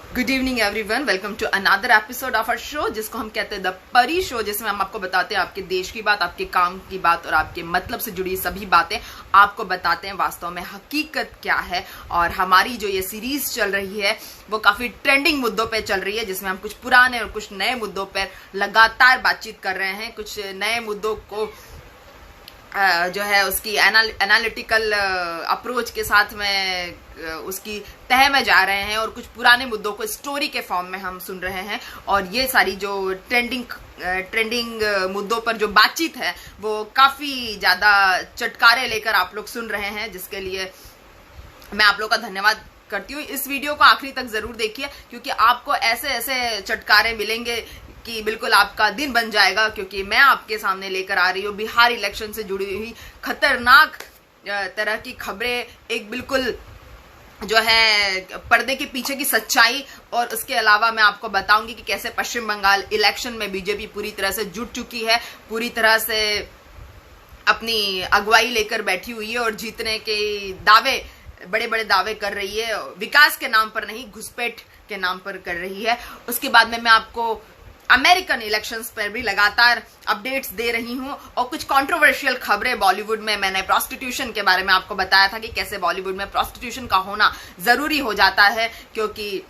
Good evening everyone, welcome to another episode of our show जिसको हम कहते हैं द परी शो, जिसमें हम आपको बताते हैं आपके देश की बात, आपके काम की बात और आपके मतलब से जुड़ी सभी बातें आपको बताते हैं वास्तव में हकीकत क्या है। और हमारी जो ये सीरीज चल रही है वो काफी ट्रेंडिंग मुद्दों पे चल रही है, जिसमें हम कुछ पुराने और कुछ नए मुद्दों पर लगातार बातचीत कर रहे हैं। कुछ नए मुद्दों को जो है उसकी एनालिटिकल अप्रोच के साथ में उसकी तह में जा रहे हैं और कुछ पुराने मुद्दों को स्टोरी के फॉर्म में हम सुन रहे हैं। और ये सारी जो ट्रेंडिंग मुद्दों पर जो बातचीत है वो काफी ज्यादा चटकारे लेकर आप लोग सुन रहे हैं, जिसके लिए मैं आप लोग का धन्यवाद करती हूँ। इस वीडियो को आखिरी तक जरूर देखिए, क्योंकि आपको ऐसे ऐसे चटकारे मिलेंगे कि बिल्कुल आपका दिन बन जाएगा। क्योंकि मैं आपके सामने लेकर आ रही हूँ बिहार इलेक्शन से जुड़ी हुई खतरनाक तरह की खबरें, एक बिल्कुल जो है पर्दे के पीछे की सच्चाई। और उसके अलावा मैं आपको बताऊंगी कि कैसे पश्चिम बंगाल इलेक्शन में बीजेपी पूरी तरह से जुट चुकी है, पूरी तरह से अपनी अगुवाई लेकर बैठी हुई है और जीतने के दावे, बड़े बड़े दावे कर रही है। विकास के नाम पर नहीं, घुसपैठ के नाम पर कर रही है। उसके बाद में मैं आपको अमेरिकन इलेक्शंस पर भी लगातार अपडेट्स दे रही हूं और कुछ कंट्रोवर्शियल खबरें बॉलीवुड में। मैंने प्रोस्टिट्यूशन के बारे में आपको बताया था कि कैसे बॉलीवुड में प्रोस्टिट्यूशन का होना जरूरी हो जाता है, क्योंकि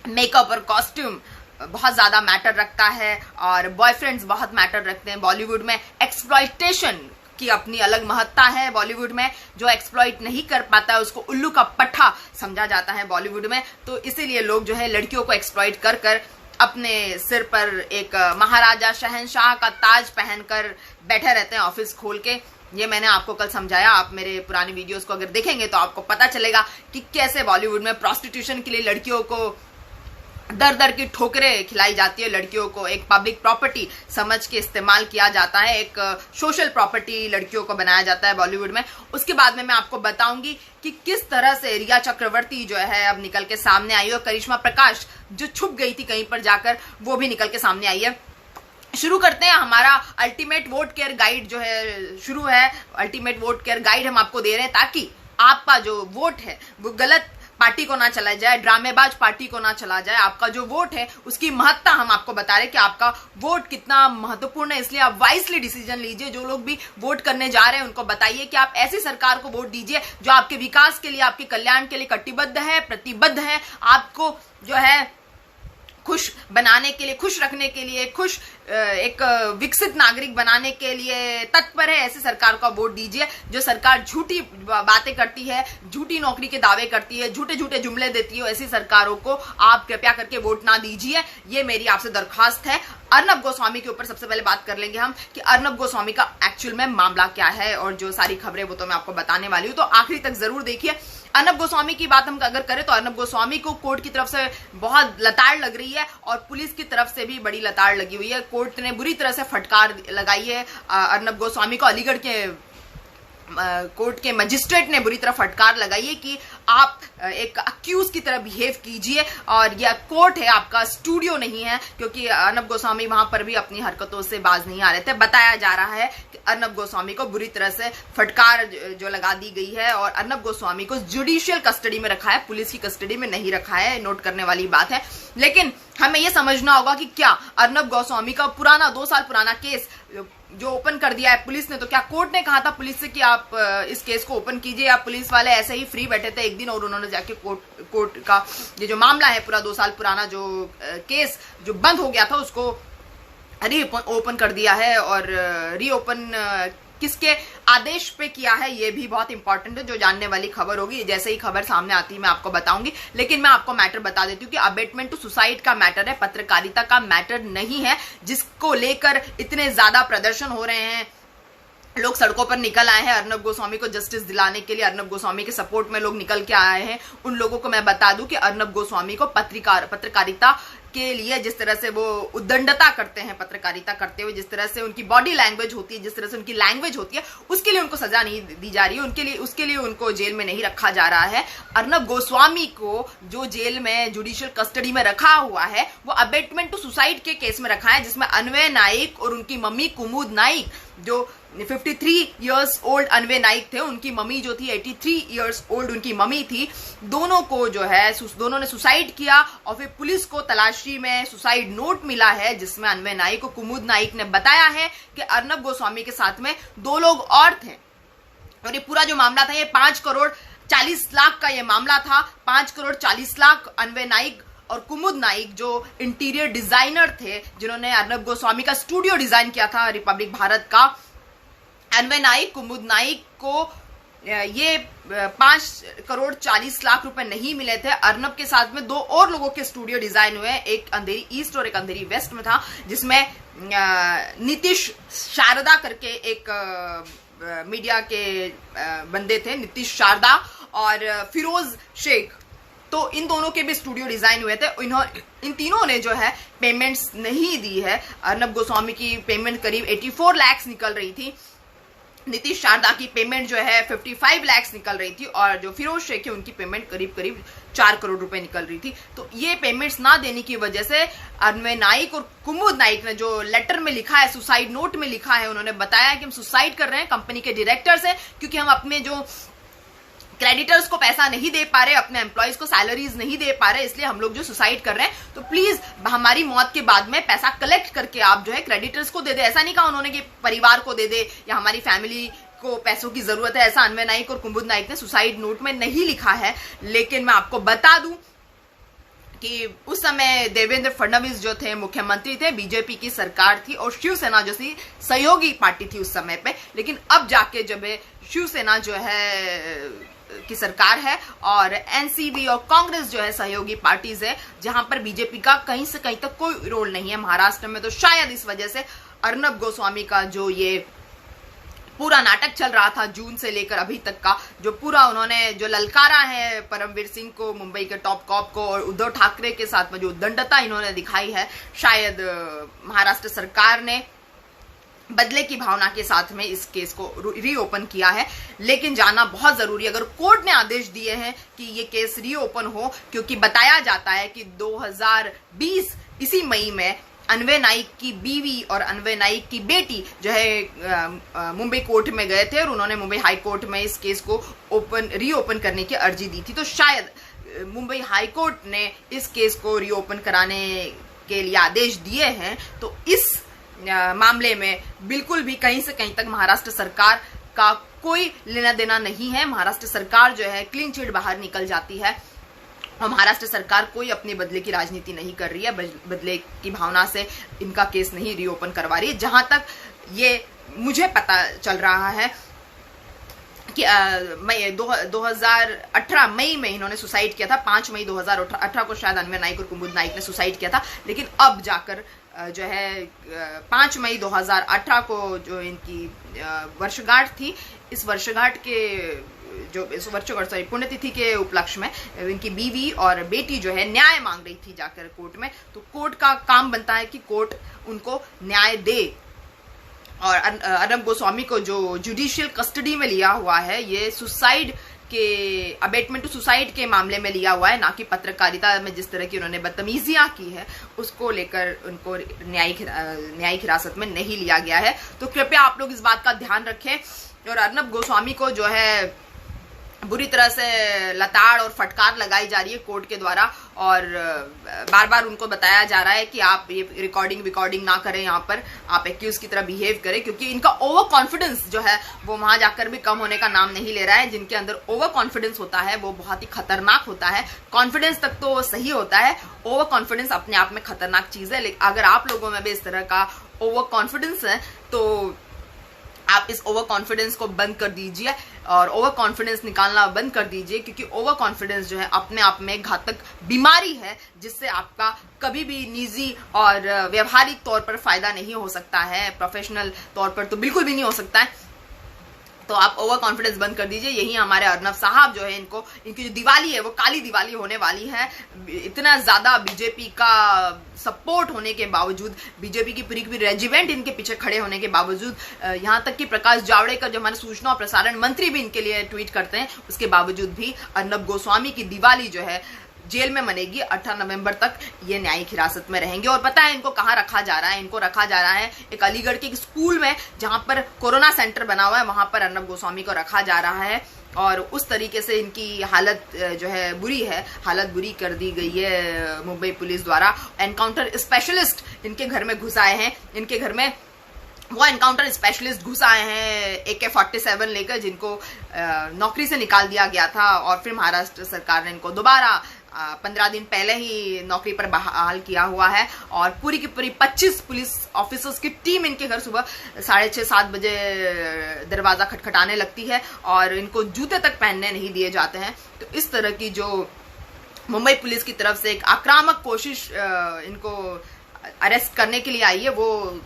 मेकअप और कॉस्ट्यूम बहुत ज्यादा मैटर रखता है और बॉयफ्रेंड्स बहुत मैटर रखते हैं बॉलीवुड में। एक्सप्लॉयटेशन की अपनी अलग महत्ता है बॉलीवुड में, जो एक्सप्लॉइट नहीं कर पाता है उसको उल्लू का पट्टा समझा जाता है बॉलीवुड में। तो इसीलिए लोग जो है लड़कियों को एक्सप्लॉइट कर कर अपने सिर पर एक महाराजा शहंशाह का ताज पहनकर बैठे रहते हैं ऑफिस खोल के। ये मैंने आपको कल समझाया। आप मेरे पुरानी वीडियोस को अगर देखेंगे तो आपको पता चलेगा कि कैसे बॉलीवुड में प्रोस्टिट्यूशन के लिए लड़कियों को दर दर की ठोकरें खिलाई जाती है, लड़कियों को एक पब्लिक प्रॉपर्टी समझ के इस्तेमाल किया जाता है, एक सोशल प्रॉपर्टी लड़कियों को बनाया जाता है बॉलीवुड में। उसके बाद में मैं आपको बताऊंगी कि किस तरह से रिया चक्रवर्ती जो है अब निकल के सामने आई है और करिश्मा प्रकाश जो छुप गई थी कहीं पर जाकर वो भी निकल के सामने आई है। शुरू करते हैं। हमारा अल्टीमेट वोट केयर गाइड जो है शुरू है। अल्टीमेट वोट केयर गाइड हम आपको दे रहे हैं ताकि आपका जो वोट है वो गलत पार्टी को ना चला जाए, ड्रामेबाज पार्टी को ना चला जाए। आपका जो वोट है उसकी महत्ता हम आपको बता रहे हैं कि आपका वोट कितना महत्वपूर्ण है, इसलिए आप वाइसली डिसीजन लीजिए। जो लोग भी वोट करने जा रहे हैं उनको बताइए कि आप ऐसी सरकार को वोट दीजिए जो आपके विकास के लिए, आपके कल्याण के लिए कटिबद्ध है, प्रतिबद्ध है, आपको जो है खुश बनाने के लिए, खुश रखने के लिए, एक विकसित नागरिक बनाने के लिए तत्पर है। ऐसी सरकार का वोट दीजिए। जो सरकार झूठी बातें करती है, झूठी नौकरी के दावे करती है, झूठे झूठे जुमले देती है, ऐसी सरकारों को आप कृपया करके वोट ना दीजिए। ये मेरी आपसे दरखास्त है। अर्नब गोस्वामी के ऊपर सबसे पहले बात कर लेंगे हम कि अर्नब गोस्वामी का एक्चुअल में मामला क्या है, और जो सारी खबरें वो तो मैं आपको बताने वाली हूँ, तो आखिरी तक जरूर देखिए। अर्नब गोस्वामी की बात हम अगर करें तो अर्नब गोस्वामी को कोर्ट की तरफ से बहुत लताड़ लग रही है और पुलिस की तरफ से भी बड़ी लताड़ लगी हुई है। कोर्ट ने बुरी तरह से फटकार लगाई है अर्नब गोस्वामी को। अलीगढ़ के कोर्ट के मजिस्ट्रेट ने बुरी तरह फटकार लगाई है कि आप एक अक्यूज की तरह बिहेव कीजिए, और यह कोर्ट है, आपका स्टूडियो नहीं है। क्योंकि अर्नब गोस्वामी वहां पर भी अपनी हरकतों से बाज नहीं आ रहे थे। बताया जा रहा है कि अर्नब गोस्वामी को बुरी तरह से फटकार जो लगा दी गई है और अर्नब गोस्वामी को जुडिशियल कस्टडी में रखा है, पुलिस की कस्टडी में नहीं रखा है। नोट करने वाली बात है। लेकिन हमें यह समझना होगा कि क्या अर्नब गोस्वामी का पुराना 2 साल पुराना केस जो ओपन कर दिया है पुलिस ने, तो क्या कोर्ट ने कहा था पुलिस से कि आप इस केस को ओपन कीजिए, या पुलिस वाले ऐसे ही फ्री बैठे थे एक दिन और उन्होंने जाके कोर्ट का ये जो मामला है पूरा 2 साल पुराना जो केस जो बंद हो गया था उसको रीओपन कर दिया है। और रीओपन किसके आदेश पे किया है ये भी बहुत इंपॉर्टेंट है, जो जानने वाली खबर होगी। जैसे ही खबर सामने आती है मैं आपको बताऊंगी। लेकिन मैं आपको मैटर बता देती हूँ कि अबेटमेंट टू सुसाइड का मैटर है, पत्रकारिता का मैटर नहीं है, जिसको लेकर इतने ज्यादा प्रदर्शन हो रहे हैं। लोग सड़कों पर निकल आए हैं अर्नब गोस्वामी को जस्टिस दिलाने के लिए, अर्नब गोस्वामी के सपोर्ट में लोग निकल के आए हैं। उन लोगों को मैं बता दूं कि अर्नब गोस्वामी को पत्रकारिता के लिए जिस तरह से वो उद्दंडता करते हैं, पत्रकारिता करते हुए जिस तरह से उनकी बॉडी लैंग्वेज होती है, जिस तरह से उनकी लैंग्वेज होती है, उसके लिए उनको सजा नहीं दी जा रही है, उसके लिए उनको जेल में नहीं रखा जा रहा है। अर्नब गोस्वामी को जो जेल में जुडिशियल कस्टडी में रखा हुआ है वो अबेटमेंट टू सुसाइड के केस में रखा है, जिसमें अन्वय नाइक और उनकी मम्मी कुमुद नाइक जो 53 इयर्स ओल्ड अनवे नाइक थे, उनकी मम्मी जो थी 83 इयर्स ओल्ड उनकी मम्मी थी। दोनों को जो है दोनों ने सुसाइड किया और फिर पुलिस को तलाशी में सुसाइड नोट मिला है जिसमें अनवे नाइक और कुमुद नाइक ने बताया है कि अर्नब गोस्वामी के साथ में 2 लोग और थे। और ये पूरा जो मामला था ये 5 करोड़ 40 लाख का ये मामला था। 5 करोड़ 40 लाख अनवे नाइक और कुमुद नाइक जो इंटीरियर डिजाइनर थे, जिन्होंने अर्नब गोस्वामी का स्टूडियो डिजाइन किया था रिपब्लिक भारत का। अनवे नाइक कुमुद नाइक को ये 5 करोड़ 40 लाख रुपए नहीं मिले थे। अर्नब के साथ में 2 और लोगों के स्टूडियो डिजाइन हुए, एक अंधेरी ईस्ट और एक अंधेरी वेस्ट में था, जिसमें नीतीश शारदा करके एक मीडिया के बंदे थे, नीतीश शारदा और फिरोज शेख। तो इन दोनों के भी स्टूडियो डिजाइन हुए थे। इन तीनों ने जो है पेमेंट्स नहीं दी है। अर्नब गोस्वामी की पेमेंट करीब 84 लाख निकल रही थी, नीतीश शारदा की पेमेंट जो है 55 लाख निकल रही थी और जो फिरोज शेख है उनकी पेमेंट करीब करीब 4 करोड़ रुपए निकल रही थी। तो ये पेमेंट्स ना देने की वजह से अनवे नाइक और कुमुद नाइक ने जो लेटर में लिखा है, सुसाइड नोट में लिखा है, उन्होंने बताया कि हम सुसाइड कर रहे हैं कंपनी के डायरेक्टर से, क्योंकि हम अपने जो क्रेडिटर्स को पैसा नहीं दे पा रहे, अपने एम्प्लॉयज को सैलरीज नहीं दे पा रहे, इसलिए हम लोग जो सुसाइड कर रहे हैं। तो प्लीज हमारी मौत के बाद में पैसा कलेक्ट करके आप जो है क्रेडिटर्स को दे दे। ऐसा नहीं कहा उन्होंने कि परिवार को दे दे या हमारी फैमिली को पैसों की जरूरत है, ऐसा अनवे नाइक और कुमुद नाइक ने सुसाइड नोट में नहीं लिखा है। लेकिन मैं आपको बता दूं कि उस समय देवेंद्र फडणवीस जो थे मुख्यमंत्री थे, बीजेपी की सरकार थी और शिवसेना जो थी सहयोगी पार्टी थी उस समय पे। लेकिन अब जाके जब शिवसेना जो है की सरकार है और एनसीबी और कांग्रेस जो है सहयोगी पार्टीज है, जहां पर बीजेपी का कहीं से कहीं तक कोई रोल नहीं है महाराष्ट्र में। तो शायद इस वजह से अर्नब गोस्वामी का जो ये पूरा नाटक चल रहा था जून से लेकर अभी तक का, जो पूरा उन्होंने जो ललकारा है परमवीर सिंह को, मुंबई के टॉप कॉप को, और उद्धव ठाकरे के साथ में जो दंडता इन्होंने दिखाई है, शायद महाराष्ट्र सरकार ने बदले की भावना के साथ में इस केस को रीओपन किया है। लेकिन जानना बहुत जरूरी है, अगर कोर्ट ने आदेश दिए हैं कि ये केस रीओपन हो, क्योंकि बताया जाता है कि 2020 इसी मई में अनवे नाइक की बीवी और अनवे नाइक की बेटी जो है मुंबई कोर्ट में गए थे और उन्होंने मुंबई हाई कोर्ट में इस केस को रीओपन करने की अर्जी दी थी। तो शायद मुंबई हाई कोर्ट ने इस केस को रीओपन कराने के लिए आदेश दिए हैं। तो इस मामले में बिल्कुल भी कहीं से कहीं तक महाराष्ट्र सरकार का कोई लेना देना नहीं है। महाराष्ट्र सरकार जो है क्लीन चिट बाहर निकल जाती है और महाराष्ट्र सरकार कोई अपने बदले की राजनीति नहीं कर रही है, बदले की भावना से इनका केस नहीं रीओपन करवा रही है। जहां तक ये मुझे पता चल रहा है कि 2018 मई में इन्होंने सुसाइड किया था। 5 मई 2018 को शायद अनवे नाइक और कुमुद नाइक ने सुसाइड किया था। लेकिन अब जाकर जो है 5 मई 2018 को जो इनकी वर्षगांठ थी, इस वर्षगांठ के जो पुण्यतिथि के उपलक्ष्य में इनकी बीवी और बेटी जो है न्याय मांग रही थी जाकर कोर्ट में। तो कोर्ट का काम बनता है कि कोर्ट उनको न्याय दे। और अर्नब गोस्वामी को जो जुडिशियल कस्टडी में लिया हुआ है, ये सुसाइड के अबेटमेंट टू सुसाइड के मामले में लिया हुआ है, ना कि पत्रकारिता में जिस तरह की उन्होंने बदतमीजियां की है उसको लेकर उनको न्यायिक हिरासत में नहीं लिया गया है। तो कृपया आप लोग इस बात का ध्यान रखें। और अर्नब गोस्वामी को जो है बुरी तरह से लताड़ और फटकार लगाई जा रही है कोर्ट के द्वारा और बार बार उनको बताया जा रहा है कि आप ये रिकॉर्डिंग ना करें, यहाँ पर आप एक्यूज की तरह बिहेव करें, क्योंकि इनका ओवर कॉन्फिडेंस जो है वो वहां जाकर भी कम होने का नाम नहीं ले रहा है। जिनके अंदर ओवर कॉन्फिडेंस होता है वो बहुत ही खतरनाक होता है। कॉन्फिडेंस तक तो सही होता है, ओवर कॉन्फिडेंस अपने आप में खतरनाक चीज है। लेकिन अगर आप लोगों में भी इस तरह का ओवर कॉन्फिडेंस है तो आप इस ओवर कॉन्फिडेंस को बंद कर दीजिए और ओवर कॉन्फिडेंस निकालना बंद कर दीजिए, क्योंकि ओवर कॉन्फिडेंस जो है अपने आप में घातक बीमारी है, जिससे आपका कभी भी निजी और व्यवहारिक तौर पर फायदा नहीं हो सकता है, प्रोफेशनल तौर पर तो बिल्कुल भी नहीं हो सकता है। तो आप ओवर कॉन्फिडेंस बंद कर दीजिए। यही हमारे अर्नब साहब जो है इनकी जो दिवाली है वो काली दिवाली होने वाली है। इतना ज्यादा बीजेपी का सपोर्ट होने के बावजूद, बीजेपी की पूरी रेजिमेंट इनके पीछे खड़े होने के बावजूद, यहाँ तक कि प्रकाश जावड़ेकर जो हमारे सूचना और प्रसारण मंत्री भी इनके लिए ट्वीट करते हैं, उसके बावजूद भी अर्नब गोस्वामी की दिवाली जो है जेल में मनेगी। 18 नवंबर तक ये न्यायिक हिरासत में रहेंगे। और पता है इनको कहाँ रखा जा रहा है? इनको रखा जा रहा है एक अलीगढ़ के एक स्कूल में, जहां पर कोरोना सेंटर बना हुआ है, वहां पर अर्नब गोस्वामी को रखा जा रहा है। और उस तरीके से इनकी हालत जो है बुरी है, हालत बुरी कर दी गई है मुंबई पुलिस द्वारा। एनकाउंटर स्पेशलिस्ट इनके घर में घुस आए हैं। इनके घर में वो एनकाउंटर स्पेशलिस्ट घुस आए हैं AK-47 लेकर, जिनको नौकरी से निकाल दिया गया था। और फिर महाराष्ट्र सरकार ने इनको दोबारा 15 दिन पहले ही नौकरी पर बहाल किया हुआ है। और पूरी की पूरी 25 पुलिस ऑफिसर्स की टीम इनके घर सुबह 6:30-7 बजे दरवाजा खटखटाने लगती है और इनको जूते तक पहनने नहीं दिए जाते हैं। तो इस तरह की जो मुंबई पुलिस की तरफ से एक आक्रामक कोशिश इनको अरेस्ट करने के लिए आई है, वो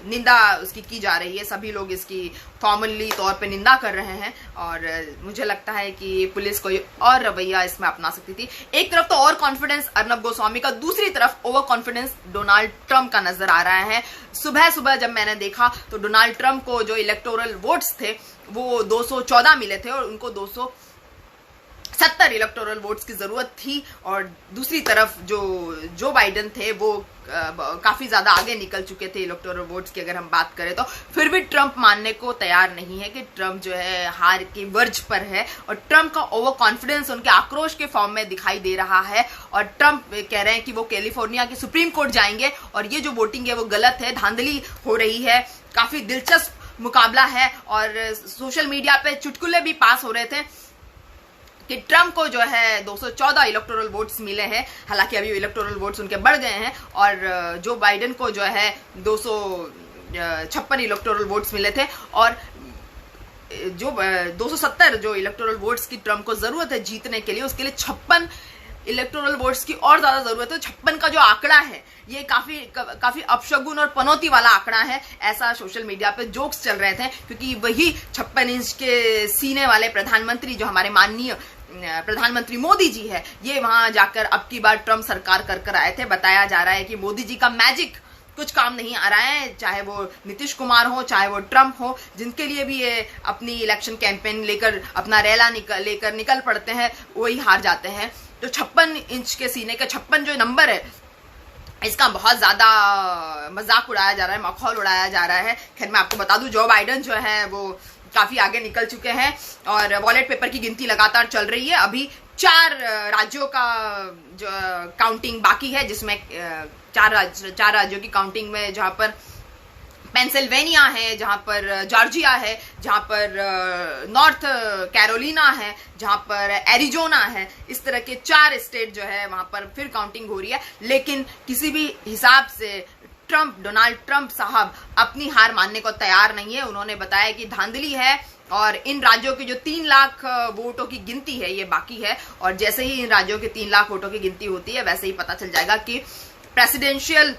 निंदा उसकी की जा रही है। सभी लोग इसकी फॉर्मली तौर पे निंदा कर रहे हैं। और मुझे लगता है कि पुलिस कोई और रवैया इसमें अपना सकती थी। एक तरफ तो और कॉन्फिडेंस अर्नब गोस्वामी का, दूसरी तरफ ओवर कॉन्फिडेंस डोनाल्ड ट्रंप का नजर आ रहा है। सुबह सुबह जब मैंने देखा तो डोनाल्ड ट्रंप को जो इलेक्टोरल वोट्स थे वो 214 मिले थे और उनको 270 इलेक्टोरल वोट्स की जरूरत थी। और दूसरी तरफ जो बाइडेन थे वो काफी ज्यादा आगे निकल चुके थे इलेक्टोरल वोट्स की अगर हम बात करें तो। फिर भी ट्रंप मानने को तैयार नहीं है कि ट्रंप जो है हार के वर्ज पर है। और ट्रंप का ओवर कॉन्फिडेंस उनके आक्रोश के फॉर्म में दिखाई दे रहा है। और ट्रंप कह रहे हैं कि वो कैलिफोर्निया के सुप्रीम कोर्ट जाएंगे और ये जो वोटिंग है वो गलत है, धांधली हो रही है। काफी दिलचस्प मुकाबला है। और सोशल मीडिया पे चुटकुले भी पास हो रहे थे कि ट्रंप को जो है 214 इलेक्टोरल वोट्स मिले हैं। हालांकि अभी इलेक्टोरल वोट्स उनके बढ़ गए हैं। और जो बाइडेन को जो है 256 इलेक्टोरल वोट्स मिले थे। और जो 270 जो इलेक्टोरल वोट्स की ट्रंप को जरूरत है जीतने के लिए, उसके लिए 56 इलेक्टोरल वोट्स की और ज्यादा जरूरत है। 56 का जो आंकड़ा है ये काफी अपशगुन और पनौती वाला आंकड़ा है, ऐसा सोशल मीडिया पे जोक्स चल रहे थे। क्योंकि वही 56 इंच के सीने वाले प्रधानमंत्री जो हमारे माननीय प्रधानमंत्री मोदी जी है, ये वहां जाकर अब की बार ट्रंप सरकार कर आए थे। बताया जा रहा है कि मोदी जी का मैजिक कुछ काम नहीं आ रहा है, चाहे वो नीतीश कुमार हो चाहे वो ट्रंप हो, जिनके लिए भी ये अपनी इलेक्शन कैंपेन लेकर अपना रैला लेकर निकल पड़ते हैं, वही हार जाते हैं। तो 56 इंच के सीने का 56 जो नंबर है, इसका बहुत ज्यादा मजाक उड़ाया जा रहा है, मखौल उड़ाया जा रहा है। खैर मैं आपको बता दूं, जो बाइडेन जो है वो काफी आगे निकल चुके हैं और बैलेट पेपर की गिनती लगातार चल रही है। अभी 4 राज्यों का जो काउंटिंग बाकी है, जिसमें 4 राज्यों की काउंटिंग में जहां पर पेंसिल्वेनिया है, जहां पर जॉर्जिया है, जहां पर नॉर्थ कैरोलिना है, जहां पर एरिजोना है, इस तरह के 4 स्टेट जो है वहां पर फिर काउंटिंग हो रही है। लेकिन किसी भी हिसाब से डोनाल्ड ट्रंप साहब अपनी हार मानने को तैयार नहीं है। उन्होंने बताया कि धांधली है और इन राज्यों की जो 3 लाख वोटों की गिनती है ये बाकी है। और जैसे ही इन राज्यों के 3 लाख वोटों की गिनती होती है वैसे ही पता चल जाएगा कि प्रेसिडेंशियल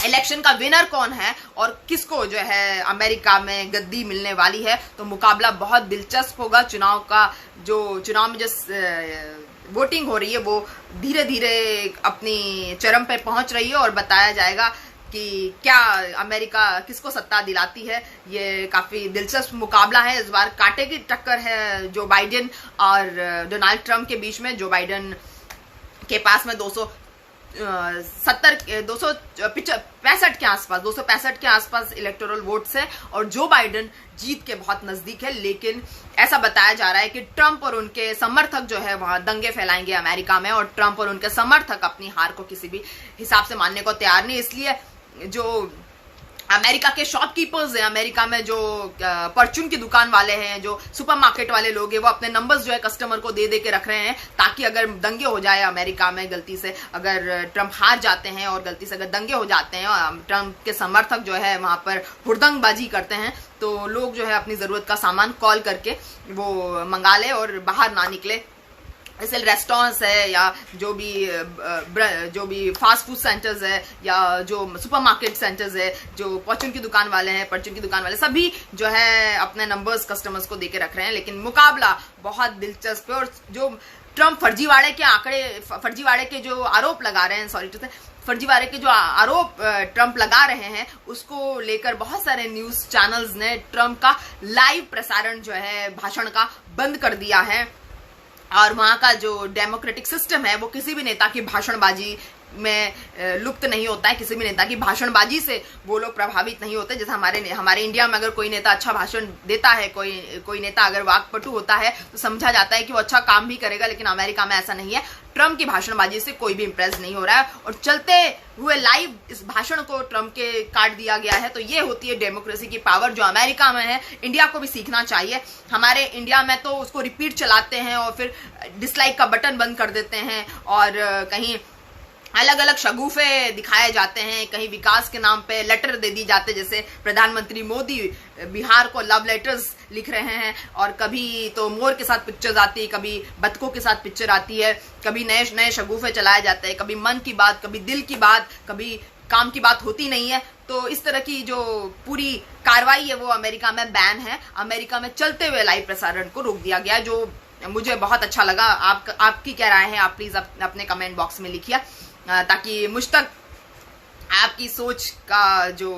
इलेक्शन का विनर कौन है और किसको जो है अमेरिका में गद्दी मिलने वाली है। तो मुकाबला बहुत दिलचस्प होगा। चुनाव में जो वोटिंग हो रही है वो धीरे धीरे अपनी चरम पे पहुंच रही है और बताया जाएगा कि क्या अमेरिका किसको सत्ता दिलाती है। ये काफी दिलचस्प मुकाबला है। इस बार कांटे की टक्कर है जो बाइडेन और डोनाल्ड ट्रंप के बीच में। जो बाइडेन के पास में 265 के आसपास इलेक्टोरल वोट्स है और जो बाइडेन जीत के बहुत नजदीक है। लेकिन ऐसा बताया जा रहा है कि ट्रंप और उनके समर्थक जो है वहां दंगे फैलाएंगे अमेरिका में और ट्रंप और उनके समर्थक अपनी हार को किसी भी हिसाब से मानने को तैयार नहीं। इसलिए जो अमेरिका के शॉपकीपर्स हैं, अमेरिका में जो परचून की दुकान वाले हैं, जो सुपरमार्केट वाले लोग हैं, वो अपने नंबर्स जो है कस्टमर को दे के रख रहे हैं ताकि अगर दंगे हो जाए अमेरिका में, गलती से अगर ट्रंप हार जाते हैं और गलती से अगर दंगे हो जाते हैं और ट्रंप के समर्थक जो है वहां पर हुड़दंगबाजी करते हैं तो लोग जो है अपनी जरूरत का सामान कॉल करके वो मंगा ले और बाहर ना निकले। जैसे रेस्टोरेंट्स है या जो भी फास्ट फूड सेंटर्स है या जो सुपरमार्केट सेंटर्स है, जो परचून की दुकान वाले सभी जो है अपने नंबर्स कस्टमर्स को देके रख रहे हैं। लेकिन मुकाबला बहुत दिलचस्प है। और जो ट्रंप फर्जीवाड़े के जो आरोप लगा रहे हैं, फर्जीवाड़े के जो आरोप ट्रंप लगा रहे हैं उसको लेकर बहुत सारे न्यूज चैनल्स ने ट्रंप का लाइव प्रसारण जो है भाषण का बंद कर दिया है। और वहां का जो डेमोक्रेटिक सिस्टम है वो किसी भी नेता की भाषणबाजी में लुप्त नहीं होता है, किसी भी नेता की भाषणबाजी से वो लोग प्रभावित नहीं होते। जैसे हमारे इंडिया में अगर कोई नेता अच्छा भाषण देता है, कोई नेता अगर वाकपटु होता है तो समझा जाता है कि वो अच्छा काम भी करेगा, लेकिन अमेरिका में ऐसा नहीं है। ट्रम्प की भाषणबाजी से कोई भी इंप्रेस नहीं हो रहा है और चलते हुए लाइव इस भाषण को ट्रम्प के काट दिया गया है। तो ये होती है डेमोक्रेसी की पावर जो अमेरिका में है। इंडिया को भी सीखना चाहिए। हमारे इंडिया में तो उसको रिपीट चलाते हैं और फिर डिसलाइक का बटन बंद कर देते हैं और कहीं अलग अलग शगुफे दिखाए जाते हैं, कहीं विकास के नाम पे लेटर दे दी जाते, जैसे प्रधानमंत्री मोदी बिहार को लव लेटर्स लिख रहे हैं और कभी तो मोर के साथ पिक्चर्स आती है, कभी बतखों के साथ पिक्चर आती है, कभी नए नए शगुफे चलाए जाते हैं, कभी मन की बात, कभी दिल की बात, कभी काम की बात होती नहीं है। तो इस तरह की जो पूरी कार्रवाई है वो अमेरिका में बैन है। अमेरिका में चलते हुए लाइव प्रसारण को रोक दिया गया, जो मुझे बहुत अच्छा लगा। आपकी क्या राय है, आप प्लीज अपने कमेंट बॉक्स में लिखिए, ताकि मुझ तक आपकी सोच का जो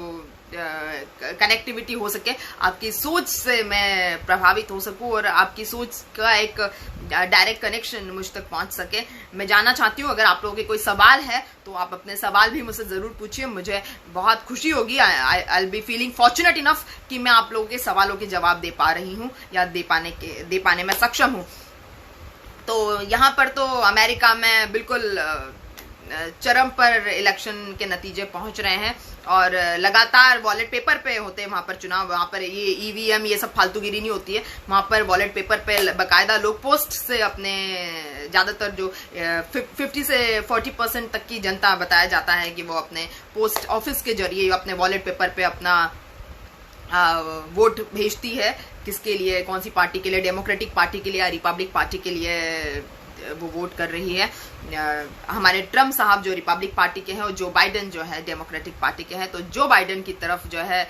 कनेक्टिविटी हो सके, आपकी सोच से मैं प्रभावित हो सकूं और आपकी सोच का एक डायरेक्ट कनेक्शन मुझ तक पहुंच सके। मैं जानना चाहती हूं, अगर आप लोगों के कोई सवाल है तो आप अपने सवाल भी मुझसे जरूर पूछिए। मुझे बहुत खुशी होगी, I will be feeling fortunate enough कि मैं आप लोगों के सवालों के जवाब दे पा रही हूं या दे पाने में सक्षम हूं। तो यहाँ पर तो अमेरिका में बिल्कुल चरम पर इलेक्शन के नतीजे पहुंच रहे हैं और लगातार वॉलेट पेपर पे होते हैं वहां पर चुनाव। वहां पर ये ईवीएम ये सब फालतूगिरी नहीं होती है, वहां पर वॉलेट पेपर पे बकायदा लोग पोस्ट से अपने, ज्यादातर जो 50 से 40% तक की जनता बताया जाता है कि वो अपने पोस्ट ऑफिस के जरिए अपने वॉलेट पेपर पे अपना वोट भेजती है। किसके लिए, कौन सी पार्टी के लिए, डेमोक्रेटिक पार्टी के लिए या रिपब्लिक पार्टी के लिए वो वोट कर रही है। हमारे ट्रम्प साहब जो रिपब्लिक पार्टी के हैं और जो बाइडेन जो है डेमोक्रेटिक पार्टी के हैं, तो जो बाइडेन की तरफ जो है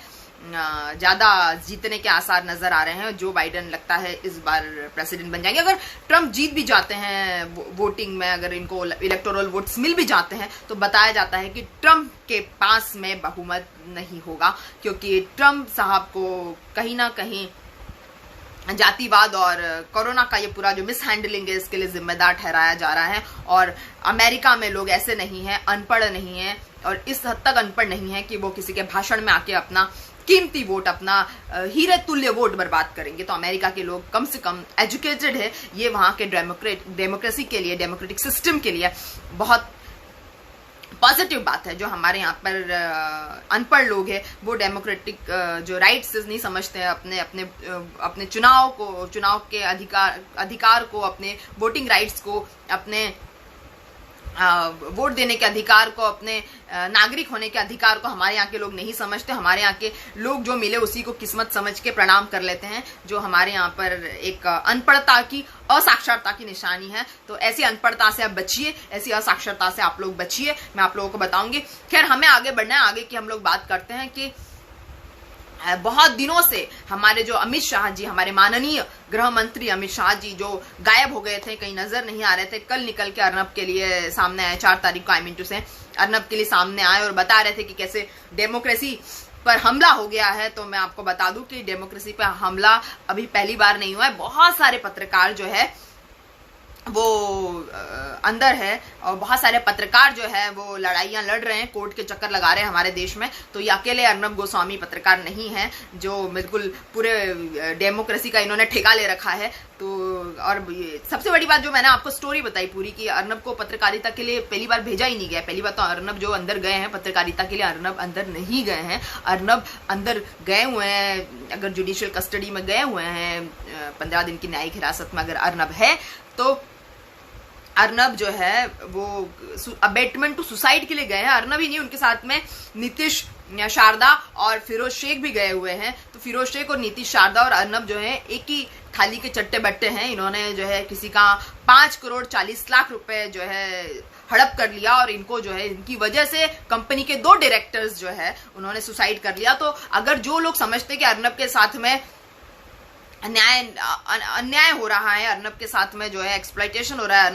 ज्यादा जीतने के आसार नजर आ रहे हैं। जो बाइडेन लगता है इस बार प्रेसिडेंट बन जाएंगे। अगर ट्रम्प जीत भी जाते हैं वोटिंग में, अगर इनको इलेक्टोरल वोट्स मिल भी जाते हैं, तो बताया जाता है कि ट्रम्प के पास में बहुमत नहीं होगा, क्योंकि ट्रम्प साहब को कहीं ना कहीं जातिवाद और कोरोना का ये पूरा जो मिसहैंडलिंग है इसके लिए जिम्मेदार ठहराया जा रहा है। और अमेरिका में लोग ऐसे नहीं हैं, अनपढ़ नहीं हैं और इस हद तक अनपढ़ नहीं है कि वो किसी के भाषण में आके अपना कीमती वोट, अपना हीरे तुल्य वोट बर्बाद करेंगे। तो अमेरिका के लोग कम से कम एजुकेटेड है। ये वहां के डेमोक्रेसी के लिए, डेमोक्रेटिक सिस्टम के लिए बहुत पॉजिटिव बात है। जो हमारे यहाँ पर अनपढ़ लोग हैं वो डेमोक्रेटिक जो राइट्स नहीं समझते हैं, अपने चुनाव के अधिकार को, अपने वोटिंग राइट्स को, अपने वोट देने के अधिकार को, अपने नागरिक होने के अधिकार को हमारे यहाँ के लोग नहीं समझते। हमारे यहाँ के लोग जो मिले उसी को किस्मत समझ के प्रणाम कर लेते हैं, जो हमारे यहाँ पर एक अनपढ़ता की, असाक्षरता की निशानी है। तो ऐसी अनपढ़ता से आप बचिए, ऐसी असाक्षरता से आप लोग बचिए, मैं आप लोगों को बताऊंगी। खैर, हमें आगे बढ़ना है। आगे की हम लोग बात करते हैं कि बहुत दिनों से हमारे जो अमित शाह जी, हमारे माननीय गृह मंत्री अमित शाह जी जो गायब हो गए थे, कहीं नजर नहीं आ रहे थे, कल निकल के अर्नब के लिए सामने आए। 4 तारीख को अर्नब के लिए सामने आए और बता रहे थे कि कैसे डेमोक्रेसी पर हमला हो गया है। तो मैं आपको बता दूं कि डेमोक्रेसी पर हमला अभी पहली बार नहीं हुआ है। बहुत सारे पत्रकार जो है वो अंदर है और बहुत सारे पत्रकार जो है वो लड़ाइयां लड़ रहे हैं, कोर्ट के चक्कर लगा रहे हैं हमारे देश में। तो ये अकेले अर्नब गोस्वामी पत्रकार नहीं है जो बिल्कुल पूरे डेमोक्रेसी का इन्होंने ठेका ले रखा है। तो और सबसे बड़ी बात जो मैंने आपको स्टोरी बताई पूरी कि अर्नब को पत्रकारिता के लिए पहली बार भेजा ही नहीं गया। पहली बात तो अर्नब जो अंदर गए हैं पत्रकारिता के लिए, अर्नब अंदर नहीं गए हैं। अर्नब अंदर गए हुए हैं, अगर जुडिशियल कस्टडी में गए हुए हैं, 15 दिन की न्यायिक हिरासत में अगर अर्नब है, तो अर्नब जो है वो अबेटमेंट टू सुसाइड के लिए गए हैं। अर्नब ही नहीं, उनके साथ में नीतीश, शारदा और फिरोज शेख भी गए हुए हैं। तो फिरोज शेख और नीतीश, शारदा और अर्नब जो है एक ही थाली के चट्टे बट्टे हैं। इन्होंने जो है किसी का 5 करोड़ 40 लाख रुपए जो है हड़प कर लिया और इनको जो है इनकी वजह से कंपनी के 2 डायरेक्टर्स जो है उन्होंने सुसाइड कर लिया। तो अगर जो लोग समझते कि अर्नब के साथ में अन्याय हो रहा है, अर्नब के साथ में जो है एक्सप्लॉइटेशन हो रहा है,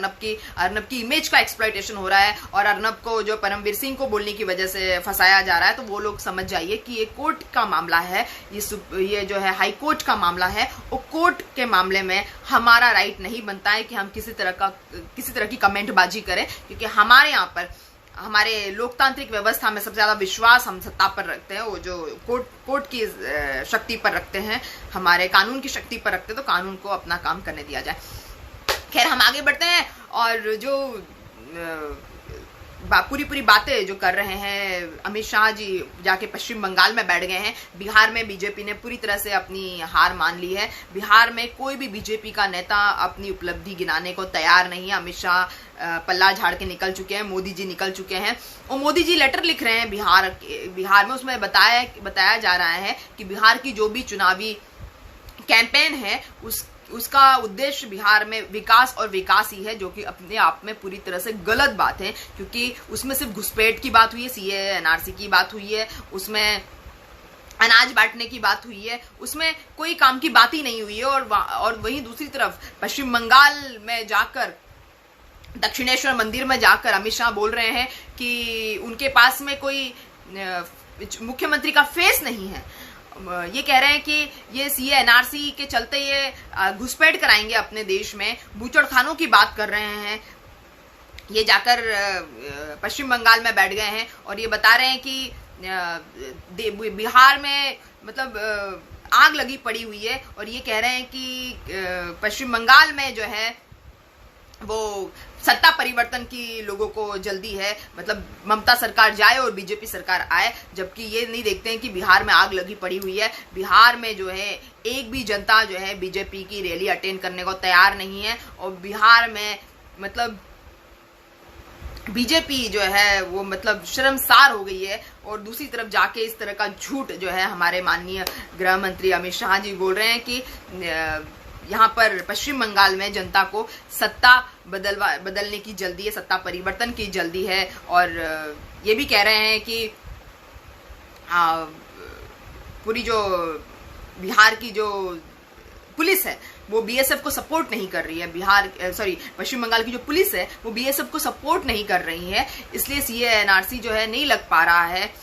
अर्नब की इमेज का एक्सप्लॉइटेशन हो रहा है और अर्नब को जो परमवीर सिंह को बोलने की वजह से फंसाया जा रहा है, तो वो लोग समझ जाइए कि ये कोर्ट का मामला है, ये जो है हाई कोर्ट का मामला है। वो कोर्ट के मामले में हमारा राइट नहीं बनता है कि हम किसी तरह की कमेंटबाजी करें, क्योंकि हमारे यहाँ पर हमारे लोकतांत्रिक व्यवस्था में सबसे ज्यादा विश्वास हम सत्ता पर रखते हैं, वो जो कोर्ट की शक्ति पर रखते हैं, हमारे कानून की शक्ति पर रखते हैं, तो कानून को अपना काम करने दिया जाए। खैर, हम आगे बढ़ते हैं और जो पूरी बातें जो कर रहे हैं अमित शाह जी, जाके पश्चिम बंगाल में बैठ गए हैं। बिहार में बीजेपी ने पूरी तरह से अपनी हार मान ली है। बिहार में कोई भी बीजेपी का नेता अपनी उपलब्धि गिनाने को तैयार नहीं है। अमित शाह पल्ला झाड़ के निकल चुके हैं, मोदी जी निकल चुके हैं और मोदी जी लेटर लिख रहे हैं बिहार में। उसमें बताया जा रहा है कि बिहार की जो भी चुनावी कैंपेन है उसका उद्देश्य बिहार में विकास और विकास ही है, जो कि अपने आप में पूरी तरह से गलत बात है, क्योंकि उसमें सिर्फ घुसपैठ की बात हुई है, सीए एनआरसी की बात हुई है, उसमें अनाज बांटने की बात हुई है, उसमें कोई काम की बात ही नहीं हुई है। और वहीं दूसरी तरफ पश्चिम बंगाल में जाकर, दक्षिणेश्वर मंदिर में जाकर अमित शाह बोल रहे हैं कि उनके पास में कोई मुख्यमंत्री का फेस नहीं है। ये कह रहे हैं कि ये सीए एनआरसी के चलते ये घुसपैठ कराएंगे अपने देश में, बूचड़खानों की बात कर रहे हैं। ये जाकर पश्चिम बंगाल में बैठ गए हैं और ये बता रहे हैं कि बिहार में मतलब आग लगी पड़ी हुई है, और ये कह रहे हैं कि पश्चिम बंगाल में जो है वो सत्ता परिवर्तन की लोगों को जल्दी है, मतलब ममता सरकार जाए और बीजेपी सरकार आए, जबकि ये नहीं देखते हैं कि बिहार में आग लगी पड़ी हुई है। बिहार में जो है एक भी जनता जो है बीजेपी की रैली अटेंड करने को तैयार नहीं है, और बिहार में मतलब बीजेपी जो है वो मतलब शर्मसार हो गई है। और दूसरी तरफ जाके इस तरह का झूठ जो है हमारे माननीय गृह मंत्री अमित शाह जी बोल रहे हैं कि यहाँ पर पश्चिम बंगाल में जनता को सत्ता बदलने की जल्दी है, सत्ता परिवर्तन की जल्दी है। और ये भी कह रहे हैं कि पूरी जो बिहार की जो पुलिस है वो बीएसएफ को सपोर्ट नहीं कर रही है। पश्चिम बंगाल की जो पुलिस है वो बीएसएफ को सपोर्ट नहीं कर रही है, इसलिए सीए एनआरसी जो है नहीं लग पा रहा है।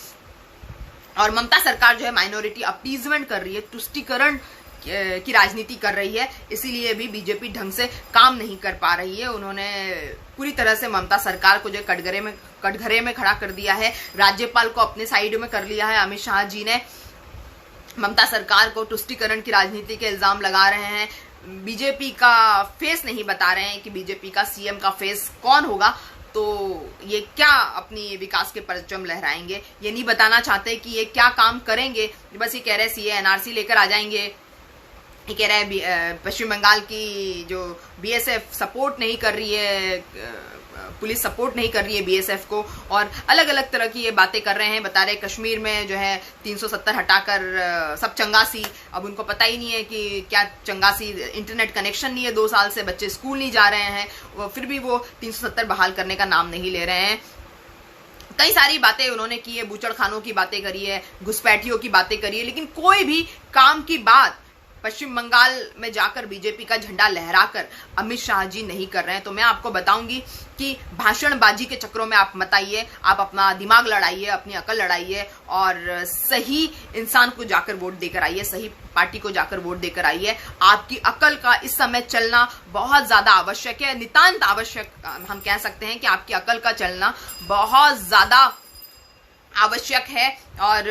और ममता सरकार जो है माइनॉरिटी अपीजमेंट कर रही है, तुष्टीकरण की राजनीति कर रही है, इसीलिए भी बीजेपी ढंग से काम नहीं कर पा रही है। उन्होंने पूरी तरह से ममता सरकार को जो कटघरे में खड़ा कर दिया है, राज्यपाल को अपने साइड में कर लिया है। अमित शाह जी ने ममता सरकार को तुष्टीकरण की राजनीति के इल्जाम लगा रहे हैं, बीजेपी का फेस नहीं बता रहे हैं कि बीजेपी का सीएम का फेस कौन होगा। तो ये क्या अपनी विकास के परचम लहराएंगे, ये नहीं बताना चाहते कि ये क्या काम करेंगे, बस ये कह रहे हैं सीए एनआरसी लेकर आ जाएंगे। ये कह रहे हैं पश्चिम बंगाल की जो बीएसएफ सपोर्ट नहीं कर रही है, पुलिस सपोर्ट नहीं कर रही है बीएसएफ को, और अलग अलग तरह की ये बातें कर रहे हैं। बता रहे कश्मीर में जो है 370 हटाकर सब चंगासी, अब उनको पता ही नहीं है कि क्या चंगासी, इंटरनेट कनेक्शन नहीं है 2 साल से, बच्चे स्कूल नहीं जा रहे हैं, फिर भी वो 370 बहाल करने का नाम नहीं ले रहे हैं। कई सारी बातें उन्होंने की है, बूचड़खानों की बातें करी है, घुसपैठियों की बातें करी है, लेकिन कोई भी काम की बात पश्चिम बंगाल में जाकर बीजेपी का झंडा लहराकर अमित शाह जी नहीं कर रहे हैं। तो मैं आपको बताऊंगी कि भाषणबाजी के चक्रों में आप मत आइए, आप अपना दिमाग लड़ाइए, अपनी अकल लड़ाइए और सही इंसान को जाकर वोट देकर आइए, सही पार्टी को जाकर वोट देकर आइए। आपकी अकल का इस समय चलना बहुत ज्यादा आवश्यक है, नितांत आवश्यक हम कह सकते हैं कि आपकी अकल का चलना बहुत ज्यादा आवश्यक है। और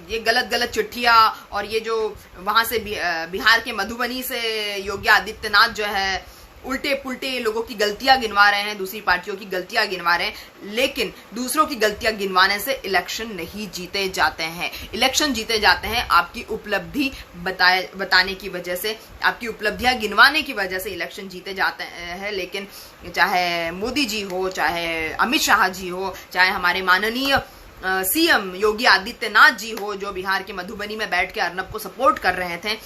ये गलत चिट्ठियां और ये जो वहां से बिहार के मधुबनी से योगी आदित्यनाथ जो है उल्टे पुल्टे लोगों की गलतियां गिनवा रहे हैं, दूसरी पार्टियों की गलतियां गिनवा रहे हैं, लेकिन दूसरों की गलतियां गिनवाने से इलेक्शन नहीं जीते जाते हैं। इलेक्शन जीते जाते हैं आपकी उपलब्धि बताने की वजह से, आपकी उपलब्धियां गिनवाने की वजह से इलेक्शन जीते जाते हैं। लेकिन चाहे मोदी जी हो, चाहे अमित शाह जी हो, चाहे हमारे माननीय सीएम योगी आदित्यनाथ जी हो, जो बिहार के मधुबनी में बैठ के अर्नब को सपोर्ट कर रहे थे,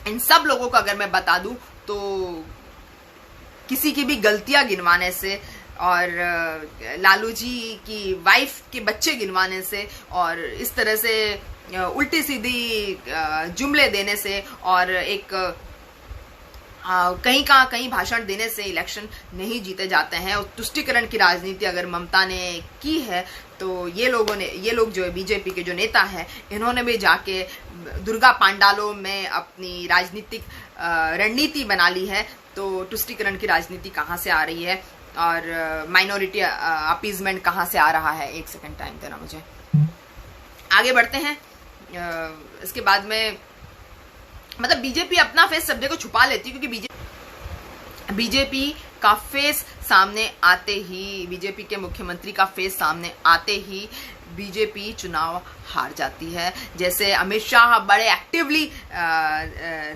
इन सब लोगों को अगर मैं बता दूं तो किसी की भी गलतियां गिनवाने से और लालू जी की वाइफ के बच्चे गिनवाने से और इस तरह से उल्टी सीधी जुमले देने से और एक कहीं भाषण देने से इलेक्शन नहीं जीते जाते हैं। और तुष्टिकरण की राजनीति अगर ममता ने की है तो ये लोग जो है बीजेपी के जो नेता हैं, इन्होंने भी जाके दुर्गा पांडालों में अपनी राजनीतिक रणनीति बना ली है। तो तुष्टिकरण की राजनीति कहाँ से आ रही है और माइनॉरिटी अपीजमेंट कहाँ से आ रहा है? एक सेकंड टाइम देना मुझे। आगे बढ़ते हैं। इसके बाद में मतलब बीजेपी अपना फेस सब को छुपा लेती है, क्योंकि बीजेपी का फेस सामने आते ही, बीजेपी के मुख्यमंत्री का फेस सामने आते ही बीजेपी चुनाव हार जाती है। जैसे अमित शाह बड़े एक्टिवली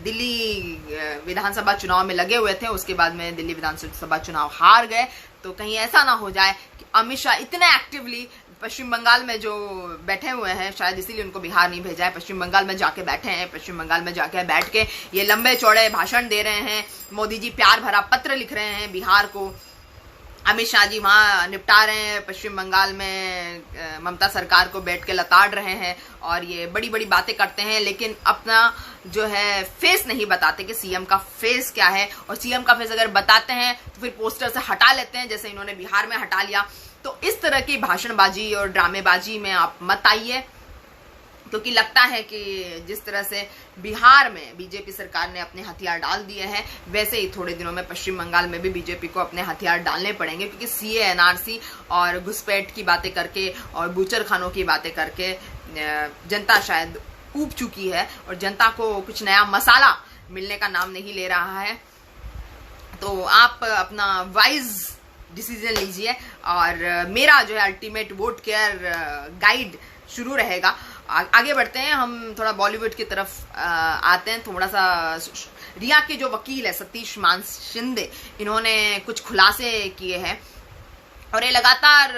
दिल्ली विधानसभा चुनाव में लगे हुए थे, उसके बाद में दिल्ली विधानसभा चुनाव हार गए। तो कहीं ऐसा ना हो जाए कि अमित शाह इतने एक्टिवली पश्चिम बंगाल में जो बैठे हुए हैं, शायद इसीलिए उनको बिहार नहीं भेजा है, पश्चिम बंगाल में जाके बैठे हैं, पश्चिम बंगाल में जाके बैठ के ये लंबे चौड़े भाषण दे रहे हैं, मोदी जी प्यार भरा पत्र लिख रहे हैं बिहार को, अमित शाह जी वहां निपटा रहे हैं, पश्चिम बंगाल में ममता सरकार को बैठ के लताड़ रहे हैं और ये बड़ी बड़ी बातें करते हैं, लेकिन अपना जो है फेस नहीं बताते कि सीएम का फेस क्या है। और सीएम का फेस अगर बताते हैं तो फिर पोस्टर से हटा लेते हैं, जैसे इन्होंने बिहार में हटा लिया। तो इस तरह की भाषणबाजी और ड्रामेबाजी में आप मत आइए, क्योंकि लगता है कि जिस तरह से बिहार में बीजेपी सरकार ने अपने हथियार डाल दिए हैं, वैसे ही थोड़े दिनों में पश्चिम बंगाल में भी बीजेपी को अपने हथियार डालने पड़ेंगे, क्योंकि सीए, एनआरसी और घुसपैठ की बातें करके और बूचर खानों की बातें करके जनता शायद ऊब चुकी है और जनता को कुछ नया मसाला मिलने का नाम नहीं ले रहा है। तो आप अपना वाइज डिसीजन लीजिए और मेरा जो है अल्टीमेट वोट केयर गाइड शुरू रहेगा। आगे बढ़ते हैं, हम थोड़ा बॉलीवुड की तरफ आते हैं। थोड़ा सा रिया के जो वकील है सतीश मान शिंदे, इन्होंने कुछ खुलासे किए हैं और ये लगातार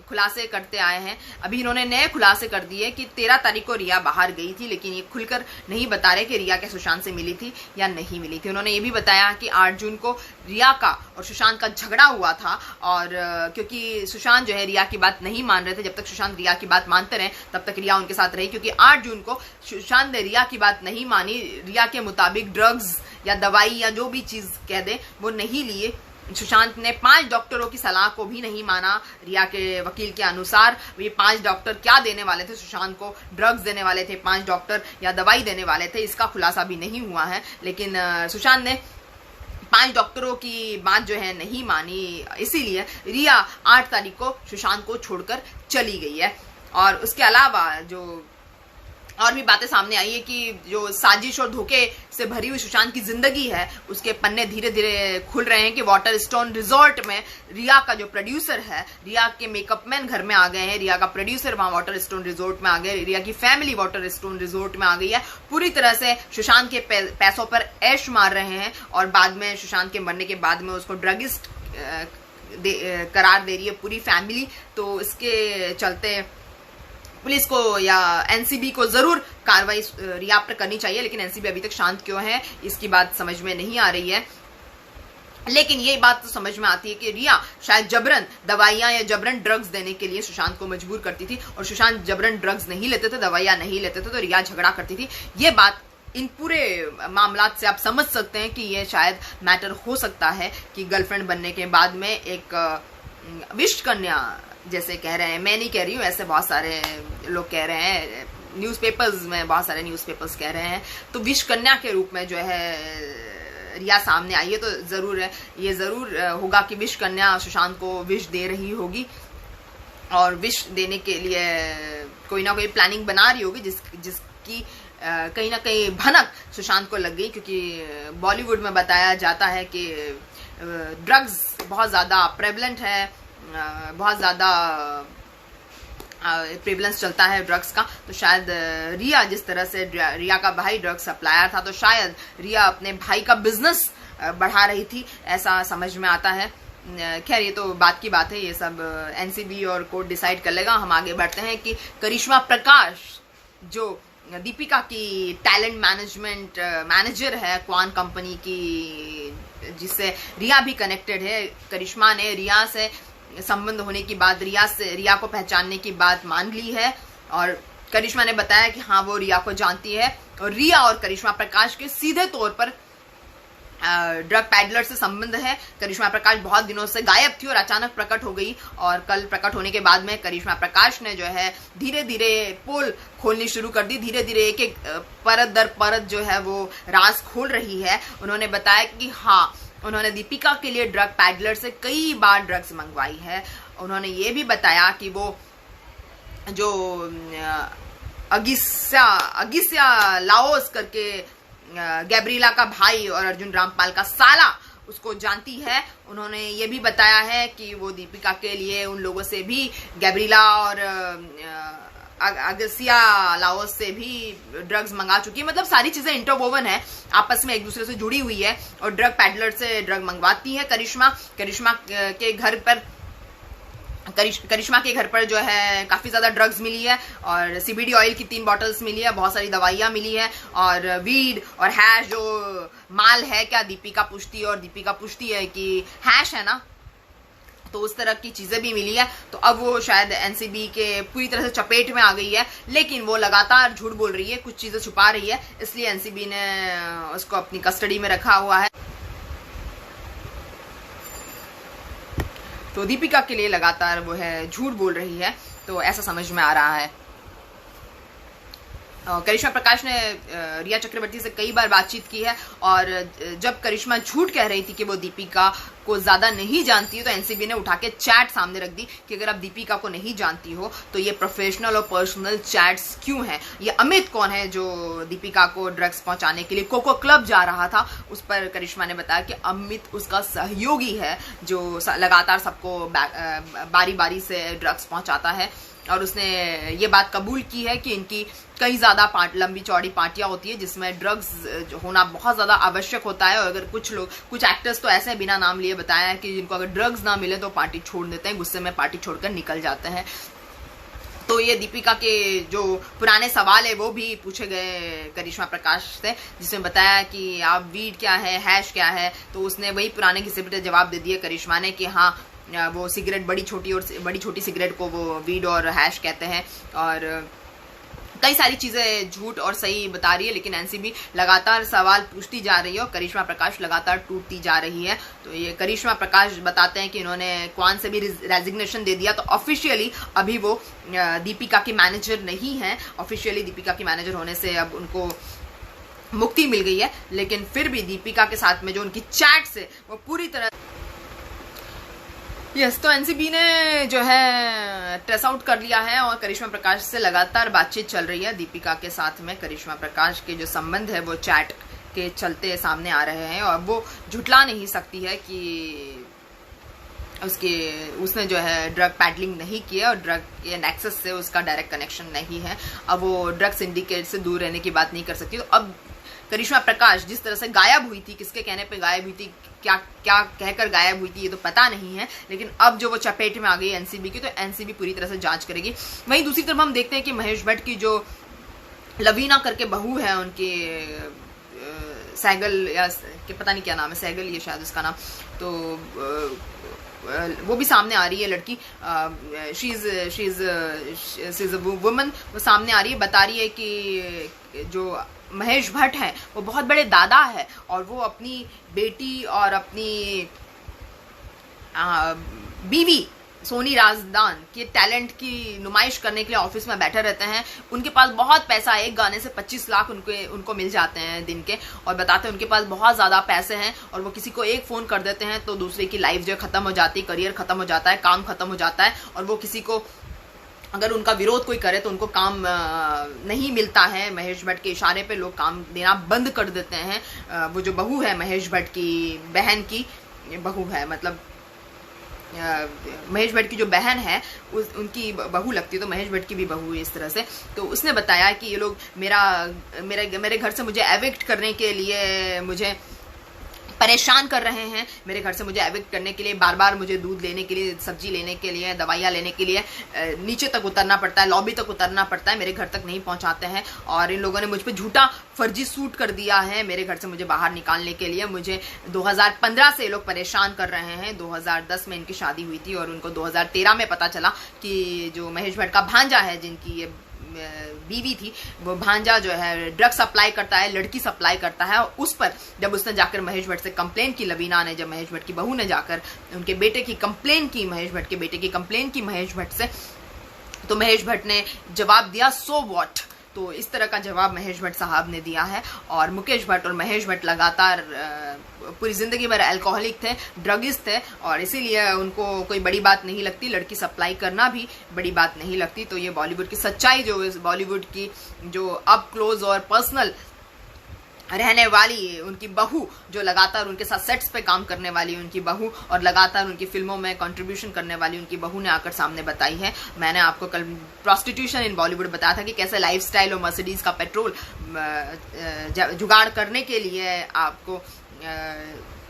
खुलासे करते आए हैं। अभी इन्होंने नए खुलासे कर दिए कि 13 तारीख को रिया बाहर गई थी, लेकिन ये खुलकर नहीं बता रहे कि रिया क्या सुशांत से मिली थी या नहीं मिली थी। उन्होंने ये भी बताया कि 8 जून को रिया का और सुशांत का झगड़ा हुआ था और क्योंकि सुशांत जो है रिया की बात नहीं मान रहे थे, जब तक सुशांत रिया की बात मानते रहे तब तक रिया उनके साथ रही, क्योंकि 8 जून को सुशांत ने रिया की बात नहीं मानी। रिया के मुताबिक ड्रग्स या दवाई या जो भी चीज कह दे वो नहीं लिए। सुशांत ने 5 डॉक्टरों की सलाह को भी नहीं माना। रिया के वकील के अनुसार ये 5 डॉक्टर क्या देने वाले थे सुशांत को? ड्रग्स देने वाले थे 5 डॉक्टर या दवाई देने वाले थे? इसका खुलासा भी नहीं हुआ है, लेकिन सुशांत ने 5 डॉक्टरों की बात जो है नहीं मानी, इसीलिए रिया 8 तारीख को सुशांत को छोड़कर चली गई है। और उसके अलावा जो और भी बातें सामने आई है कि जो साजिश और धोखे से भरी हुई सुशांत की जिंदगी है, उसके पन्ने धीरे धीरे खुल रहे हैं कि वाटर स्टोन रिजॉर्ट में रिया का जो प्रोड्यूसर है, रिया के मेकअप मैन घर में आ गए हैं, रिया का प्रोड्यूसर वहां वाटर स्टोन रिजॉर्ट में आ गए, रिया की फैमिली वाटर स्टोन रिजॉर्ट में आ गई है। पूरी तरह से सुशांत के पैसों पर ऐश मार रहे हैं और बाद में सुशांत के मरने के बाद में उसको ड्रगिस्ट करार दे रही है पूरी फैमिली। तो इसके चलते पुलिस को या एनसीबी को जरूर कार्रवाई रिया पर करनी चाहिए, लेकिन एनसीबी अभी तक शांत क्यों है इसकी बात समझ में नहीं आ रही है। लेकिन ये बात तो समझ में आती है कि रिया शायद जबरन दवाइयां या जबरन ड्रग्स देने के लिए सुशांत को मजबूर करती थी और सुशांत जबरन ड्रग्स नहीं लेते थे, दवाइयां नहीं लेते थे, तो रिया झगड़ा करती थी। ये बात इन पूरे मामलात से आप समझ सकते हैं कि ये शायद मैटर हो सकता है कि गर्लफ्रेंड बनने के बाद में एक विश कन्या, जैसे कह रहे हैं, मैं नहीं कह रही हूँ, ऐसे बहुत सारे लोग कह रहे हैं, न्यूज़पेपर्स में बहुत सारे न्यूज़पेपर्स कह रहे हैं, तो विश कन्या के रूप में जो है रिया सामने आई है। तो जरूर है, ये जरूर होगा कि विश कन्या सुशांत को विश दे रही होगी और विश देने के लिए कोई ना कोई प्लानिंग बना रही होगी जिसकी कहीं ना कहीं भनक सुशांत को लग गई, क्योंकि बॉलीवुड में बताया जाता है कि ड्रग्स बहुत ज्यादा प्रेवलेंट है, बहुत ज्यादा प्रेवलेंस चलता है ड्रग्स का। तो शायद रिया, जिस तरह से रिया का भाई ड्रग्स सप्लायर था, तो शायद रिया अपने भाई का बिजनेस बढ़ा रही थी, ऐसा समझ में आता है। खैर ये तो बात की बात है, ये सब एनसीबी और कोर्ट डिसाइड कर लेगा। हम आगे बढ़ते हैं कि करिश्मा प्रकाश जो दीपिका की टैलेंट मैनेजमेंट मैनेजर है क्वान कंपनी की, जिससे रिया भी कनेक्टेड है, करिश्मा ने रिया से संबंध होने की बात, रिया को पहचानने की बात मान ली है और करिश्मा ने बताया कि हाँ वो रिया को जानती है और रिया और करिश्मा प्रकाश के सीधे तौर पर ड्रग पैडलर से संबंध है। करिश्मा प्रकाश बहुत दिनों से गायब थी और अचानक प्रकट हो गई, और कल प्रकट होने के बाद में करिश्मा प्रकाश ने जो है धीरे धीरे पोल खोलनी शुरू कर दी। धीरे धीरे एक एक परत दर परत जो है वो राज खोल रही है। उन्होंने बताया कि हाँ, उन्होंने दीपिका के लिए ड्रग पैडलर से कई बार ड्रग्स मंगवाई है। उन्होंने ये भी बताया कि वो जो अगिस्या लाओस करके गैब्रिला का भाई और अर्जुन रामपाल का साला, उसको जानती है। उन्होंने ये भी बताया है कि वो दीपिका के लिए उन लोगों से भी, गैब्रिला और अगसिया लाओस से भी ड्रग्स मंगा चुकी है। मतलब सारी चीजें इंटरवोवन है, आपस में एक दूसरे से जुड़ी हुई है, और ड्रग पैडलर से ड्रग मंगवाती है करिश्मा के घर पर जो है काफी ज्यादा ड्रग्स मिली है, और सीबीडी ऑयल की 3 बॉटल्स मिली है, बहुत सारी दवाइयां मिली है, और वीड और हैश जो माल है, क्या दीपिका पूछती है, और दीपिका पूछती है कि हैश है ना, तो उस तरह की चीजें भी मिली है। तो अब वो शायद एनसीबी के पूरी तरह से चपेट में आ गई है, लेकिन वो लगातार झूठ बोल रही है, कुछ चीजें छुपा रही है, इसलिए एनसीबी ने उसको अपनी कस्टडी में रखा हुआ है। तो दीपिका के लिए लगातार वो है झूठ बोल रही है, तो ऐसा समझ में आ रहा है। करिश्मा प्रकाश ने रिया चक्रवर्ती से कई बार बातचीत की है, और जब करिश्मा झूठ कह रही थी कि वो दीपिका को ज्यादा नहीं जानती है, तो एनसीबी ने उठा के चैट सामने रख दी कि अगर आप दीपिका को नहीं जानती हो तो ये प्रोफेशनल और पर्सनल चैट्स क्यों हैं। ये अमित कौन है जो दीपिका को ड्रग्स पहुंचाने के लिए कोको क्लब जा रहा था, उस पर करिश्मा ने बताया कि अमित उसका सहयोगी है जो लगातार सबको बारी बारी से ड्रग्स पहुंचाता है। और उसने ये बात कबूल की है कि इनकी कई ज्यादा लंबी चौड़ी पार्टियां होती है जिसमें ड्रग्स होना बहुत ज्यादा आवश्यक होता है। और अगर कुछ एक्टर्स तो ऐसे बिना नाम लिए बताया है कि जिनको अगर ड्रग्स ना मिले तो पार्टी छोड़ देते हैं, गुस्से में पार्टी छोड़कर निकल जाते हैं। तो ये दीपिका के जो पुराने सवाल है वो भी पूछे गए करिश्मा प्रकाश से, जिसमें बताया कि आप वीड क्या है, हैश क्या है, तो उसने वही पुराने घिसे पिटे जवाब दे दिए करिश्मा ने कि हाँ, वो सिगरेट बड़ी छोटी सिगरेट को वो वीड और हैश कहते हैं। और कई सारी चीजें झूठ और सही बता रही है, लेकिन एनसीबी लगातार सवाल पूछती जा रही है और करिश्मा प्रकाश लगातार टूटती जा रही है। तो ये करिश्मा प्रकाश बताते हैं कि इन्होंने क्वान से भी रेजिग्नेशन दे दिया, तो ऑफिशियली अभी वो दीपिका की मैनेजर नहीं है। ऑफिशियली दीपिका की मैनेजर होने से अब उनको मुक्ति मिल गई है, लेकिन फिर भी दीपिका के साथ में जो उनकी चैट्स है वो पूरी तरह तो एनसीबी ने जो है ट्रेस आउट कर लिया है, और करिश्मा प्रकाश से लगातार बातचीत चल रही है। दीपिका के साथ में करिश्मा प्रकाश के जो संबंध है वो चैट के चलते सामने आ रहे हैं, और वो झुठला नहीं सकती है कि उसने जो है ड्रग पैडलिंग नहीं किया और ड्रग के नेक्सस से उसका डायरेक्ट कनेक्शन नहीं है। अब वो ड्रग सिंडिकेट से दूर रहने की बात नहीं कर सकती। तो अब करिश्मा प्रकाश जिस तरह से गायब हुई थी, किसके कहने पे गायब हुई थी, क्या कहकर गायब हुई थी, ये तो पता नहीं है, लेकिन अब जो वो चपेट में आ गई एनसीबी की, तो एनसीबी पूरी तरह से जांच करेगी। वहीं दूसरी तरफ हम देखते हैं कि महेश भट्ट की जो लवीना करके बहू है, उनके सहगल या पता नहीं क्या नाम है, सहगल ये शायद उसका नाम, तो वो भी सामने आ रही है लड़की। शी इज अ वुमन, वो सामने आ रही है, बता रही है कि जो महेश भट्ट है वो बहुत बड़े दादा है, और वो अपनी बेटी और अपनी बीवी सोनी राजदान के टैलेंट की नुमाइश करने के लिए ऑफिस में बैठे रहते हैं। उनके पास बहुत पैसा है, एक गाने से 25 लाख उनको मिल जाते हैं दिन के, और बताते हैं उनके पास बहुत ज्यादा पैसे हैं, और वो किसी को एक फोन कर देते हैं तो दूसरे की लाइफ जो खत्म हो जाती है, करियर खत्म हो जाता है, काम खत्म हो जाता है, और वो किसी को अगर उनका विरोध कोई करे तो उनको काम नहीं मिलता है। महेश भट्ट के इशारे पे लोग काम देना बंद कर देते हैं। वो जो बहू है महेश भट्ट की बहन की बहू है, मतलब महेश भट्ट की जो बहन है उनकी बहू लगती है, तो महेश भट्ट की भी बहू है इस तरह से। तो उसने बताया कि ये लोग मेरे घर से मुझे एविक्ट करने के लिए मुझे परेशान कर रहे हैं, मेरे घर से मुझे एविक्ट करने के लिए बार बार मुझे दूध लेने के लिए, सब्जी लेने के लिए, दवाइयाँ लेने के लिए नीचे तक उतरना पड़ता है, लॉबी तक उतरना पड़ता है, मेरे घर तक नहीं पहुंचाते हैं। और इन लोगों ने मुझ पे झूठा फर्जी सूट कर दिया है मेरे घर से मुझे बाहर निकालने के लिए। मुझे 2015 से ये लोग परेशान कर रहे हैं। 2010 में इनकी शादी हुई थी और उनको 2013 में पता चला कि जो महेश भट्ट का भांजा है, जिनकी ये बीवी थी, वो भांजा जो है ड्रग सप्लाई करता है, लड़की सप्लाई करता है। और उस पर जब उसने जाकर महेश भट्ट से कंप्लेन की, लवीना ने, जब महेश भट्ट की बहू ने जाकर उनके बेटे की कंप्लेन की, महेश भट्ट के बेटे की कंप्लेन की महेश भट्ट से, तो महेश भट्ट ने जवाब दिया सो व्हाट। तो इस तरह का जवाब महेश भट्ट साहब ने दिया है। और मुकेश भट्ट और महेश भट्ट लगातार पूरी जिंदगी भर अल्कोहलिक थे, ड्रगिस्ट थे, और इसीलिए उनको कोई बड़ी बात नहीं लगती, लड़की सप्लाई करना भी बड़ी बात नहीं लगती। तो ये बॉलीवुड की सच्चाई, जो इस बॉलीवुड की जो अप क्लोज और पर्सनल रहने वाली उनकी बहू, जो लगातार उनके साथ सेट्स पे काम करने वाली उनकी बहू और लगातार उनकी फिल्मों में कंट्रीब्यूशन करने वाली उनकी बहू ने आकर सामने बताई है। मैंने आपको कल प्रोस्टिट्यूशन इन बॉलीवुड बताया था कि कैसे लाइफस्टाइल और मर्सिडीज का पेट्रोल जुगाड़ करने के लिए आपको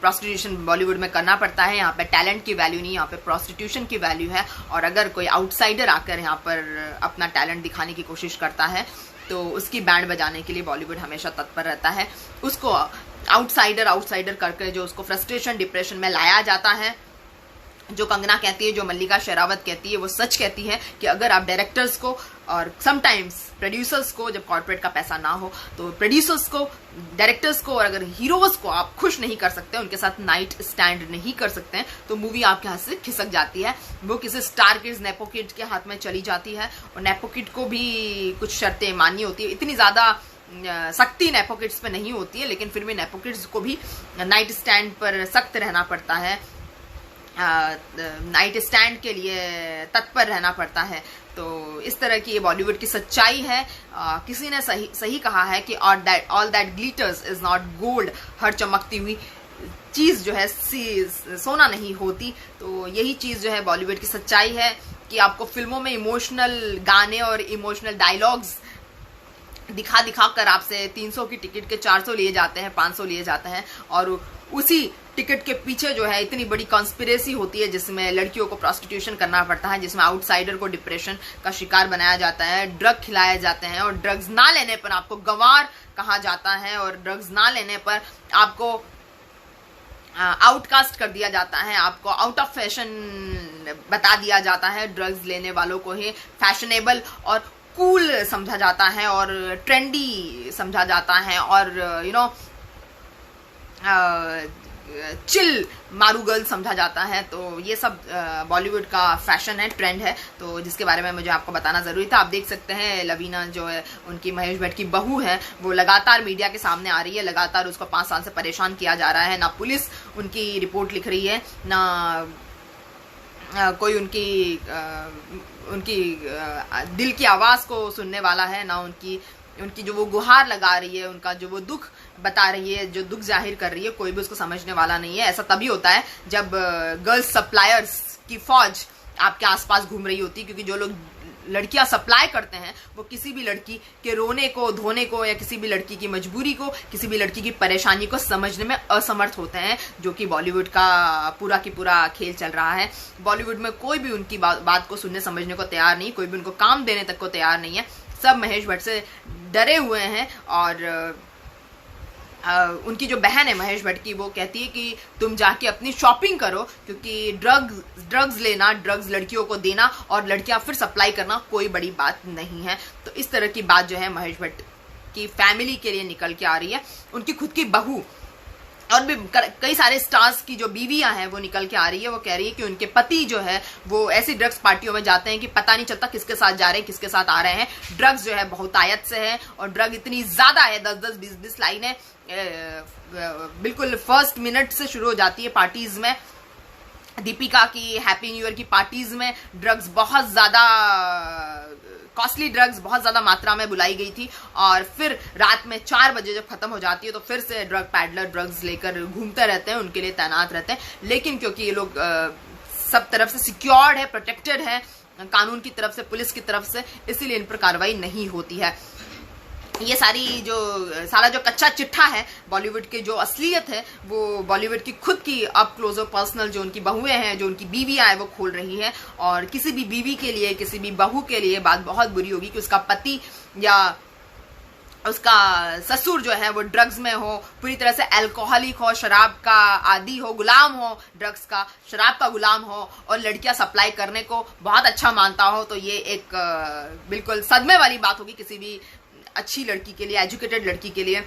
प्रोस्टिट्यूशन बॉलीवुड में करना पड़ता है। यहाँ पे टैलेंट की वैल्यू नहीं, यहाँ पे प्रोस्टिट्यूशन की वैल्यू है। और अगर कोई आउटसाइडर आकर यहाँ पर अपना टैलेंट दिखाने की कोशिश करता है तो उसकी बैंड बजाने के लिए बॉलीवुड हमेशा तत्पर रहता है। उसको आउटसाइडर करके जो उसको फ्रस्ट्रेशन, डिप्रेशन में लाया जाता है। जो कंगना कहती है, जो मल्लिका शेरावत कहती है, वो सच कहती है कि अगर आप डायरेक्टर्स को और समटाइम्स प्रोड्यूसर्स को, जब कॉर्पोरेट का पैसा ना हो, तो प्रोड्यूसर्स को, डायरेक्टर्स को और अगर हीरोज को आप खुश नहीं कर सकते, उनके साथ नाइट स्टैंड नहीं कर सकते हैं, तो मूवी आपके हाथ से खिसक जाती है। वो किसी स्टार किड्स, नेपो किड के हाथ में चली जाती है। और नेपो किड को भी कुछ शर्तें माननी होती है। इतनी ज्यादा सख्ती नेपो किड्स पे नहीं होती है, लेकिन फिर भी नेपो किड्स को भी नाइट स्टैंड पर सख्त रहना पड़ता है, नाइट स्टैंड के लिए तत्पर रहना पड़ता है। तो इस तरह की ये बॉलीवुड की सच्चाई है। किसी ने सही कहा है कि all that glitters is not gold, हर चमकती हुई चीज जो है सोना नहीं होती। तो यही चीज जो है बॉलीवुड की सच्चाई है कि आपको फिल्मों में इमोशनल गाने और इमोशनल डायलॉग्स दिखा कर आपसे 300 की टिकट के 400 लिए जाते हैं, 500 लिए जाते हैं। और उसी टिकट के पीछे जो है इतनी बड़ी कॉन्स्पिरेसी होती है, जिसमें लड़कियों को प्रोस्टिट्यूशन करना पड़ता है, जिसमें आउटसाइडर को डिप्रेशन का शिकार बनाया जाता है, ड्रग खिलाए जाते हैं, और ड्रग्स ना लेने पर आपको गंवार कहा जाता है, और ड्रग्स ना लेने पर आपको आउटकास्ट कर दिया जाता है, आपको आउट ऑफ फैशन बता दिया जाता है। ड्रग्स लेने वालों को ही फैशनेबल और कूल समझा जाता है और ट्रेंडी समझा जाता है और चिल मारू गर्ल समझा जाता है। तो ये सब बॉलीवुड का फैशन है, ट्रेंड है, तो जिसके बारे में मुझे आपको बताना जरूरी था। आप देख सकते हैं लवीना जो है उनकी महेश भट्ट की बहू है, वो लगातार मीडिया के सामने आ रही है, लगातार उसको 5 साल से परेशान किया जा रहा है। ना पुलिस उनकी रिपोर्ट लिख रही है, ना कोई उनकी दिल की आवाज को सुनने वाला है, ना उनकी जो वो गुहार लगा रही है, उनका जो वो दुख बता रही है, जो दुख जाहिर कर रही है, कोई भी उसको समझने वाला नहीं है। ऐसा तभी होता है जब गर्ल्स सप्लायर्स की फौज आपके आसपास घूम रही होती है, क्योंकि जो लोग लड़कियां सप्लाई करते हैं वो किसी भी लड़की के रोने को, धोने को, या किसी भी लड़की की मजबूरी को, किसी भी लड़की की परेशानी को समझने में असमर्थ होते हैं, जो कि बॉलीवुड का पूरा की पूरा खेल चल रहा है। बॉलीवुड में कोई भी उनकी बात को सुनने समझने को तैयार नहीं, कोई भी उनको काम देने तक को तैयार नहीं है। सब महेश भट्ट से डरे हुए हैं। और उनकी जो बहन है महेश भट्ट की, वो कहती है कि तुम जाके अपनी शॉपिंग करो, क्योंकि ड्रग्स लेना, ड्रग्स लड़कियों को देना और लड़कियां फिर सप्लाई करना कोई बड़ी बात नहीं है। तो इस तरह की बात जो है महेश भट्ट की फैमिली के लिए निकल के आ रही है। उनकी खुद की बहू और भी कई सारे स्टार्स की जो बीवियां हैं वो निकल के आ रही है, वो कह रही है कि उनके पति जो है वो ऐसी ड्रग्स पार्टियों में जाते हैं कि पता नहीं चलता किसके साथ जा रहे हैं, किसके साथ आ रहे हैं। ड्रग्स जो है बहुत आयत से है और ड्रग इतनी ज्यादा है, 10-10, 20-20 लाइनें बिल्कुल फर्स्ट मिनट से शुरू हो जाती है पार्टीज में। दीपिका की हैप्पी न्यू ईयर की पार्टीज में ड्रग्स बहुत ज्यादा कॉस्टली ड्रग्स बहुत ज्यादा मात्रा में बुलाई गई थी, और फिर रात में 4 बजे जब खत्म हो जाती है तो फिर से ड्रग पैडलर ड्रग्स लेकर घूमते रहते हैं, उनके लिए तैनात रहते हैं। लेकिन क्योंकि ये लोग सब तरफ से सिक्योर्ड है, प्रोटेक्टेड है कानून की तरफ से, पुलिस की तरफ से, इसीलिए इन पर कार्रवाई नहीं होती है। ये सारा जो कच्चा चिट्ठा है बॉलीवुड की, जो असलियत है वो बॉलीवुड की खुद की अप क्लोज और पर्सनल जो उनकी बहुएं हैं, जो उनकी बीवियां हैं, वो खोल रही है। और किसी भी बीवी के लिए, किसी भी बहू के लिए बात बहुत बुरी होगी कि उसका पति या उसका ससुर जो है वो ड्रग्स में हो, पूरी तरह से अल्कोहलिक हो, शराब का आदी हो, गुलाम हो, ड्रग्स का शराब का गुलाम हो, और लड़कियां सप्लाई करने को बहुत अच्छा मानता हो, तो ये एक बिल्कुल सदमे वाली बात होगी किसी भी अच्छी लड़की के लिए, एजुकेटेड लड़की के लिए।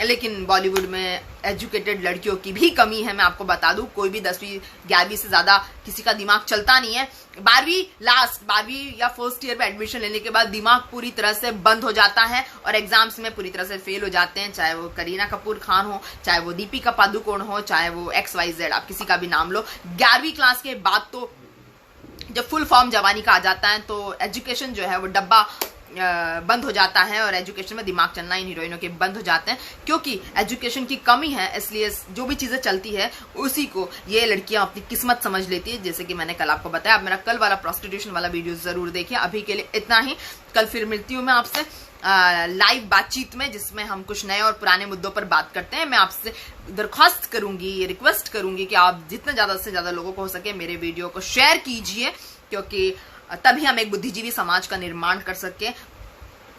लेकिन बॉलीवुड में एजुकेटेड लड़कियों की भी कमी है, मैं आपको बता दूं। कोई भी 10वीं 11वीं से ज्यादा किसी का दिमाग चलता नहीं है। 12वीं या फर्स्ट ईयर में एडमिशन लेने के बाद दिमाग पूरी तरह से बंद हो जाता है और एग्जाम्स में पूरी तरह से फेल हो जाते हैं, चाहे वो करीना कपूर खान हो, चाहे वो दीपिका पादुकोण हो, चाहे वो XYZ, आप किसी का भी नाम लो। 11वीं क्लास के बाद तो जब फुल फॉर्म जवानी का आ जाता है तो एजुकेशन जो है वो डब्बा बंद हो जाता है, और एजुकेशन में दिमाग चलना इन हीरोइनों के बंद हो जाते हैं, क्योंकि एजुकेशन की कमी है। इसलिए जो भी चीजें चलती है उसी को ये लड़कियां अपनी किस्मत समझ लेती है, जैसे कि मैंने कल आपको बताया। आप मेरा कल वाला प्रोस्टिट्यूशन वाला वीडियो जरूर देखिए। अभी के लिए इतना ही, कल फिर मिलती हूँ मैं आपसे लाइव बातचीत में, जिसमें हम कुछ नए और पुराने मुद्दों पर बात करते हैं। मैं आपसे दरख्वास्त करूंगी, रिक्वेस्ट करूंगी कि आप जितना ज्यादा से ज्यादा लोगों को हो सके मेरे वीडियो को शेयर कीजिए, क्योंकि तभी हम एक बुद्धिजीवी समाज का निर्माण कर सके।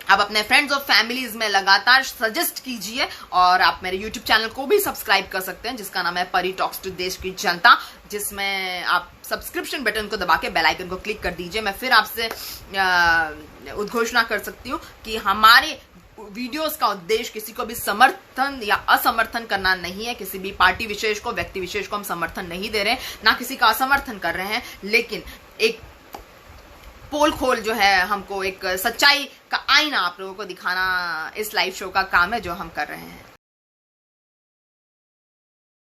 आप अपने फ्रेंड्स और फैमिलीज में लगातार सजेस्ट कीजिए, और आप मेरे YouTube चैनल को भी सब्सक्राइब कर सकते हैं, जिसका नाम है परी टॉक्स टू देश की जनता, जिसमें आप सब्सक्रिप्शन बटन को दबा के बेल आइकन को क्लिक कर दीजिए। मैं फिर आपसे उद्घोषणा कर सकती हूँ कि हमारे वीडियोस का उद्देश्य किसी को भी समर्थन या असमर्थन करना नहीं है। किसी भी पार्टी विशेष को, व्यक्ति विशेष को हम समर्थन नहीं दे रहे हैं, ना किसी का असमर्थन कर रहे हैं, लेकिन एक पोल खोल जो है, हमको एक सच्चाई का आईना आप लोगों को दिखाना इस लाइव शो का काम है जो हम कर रहे हैं।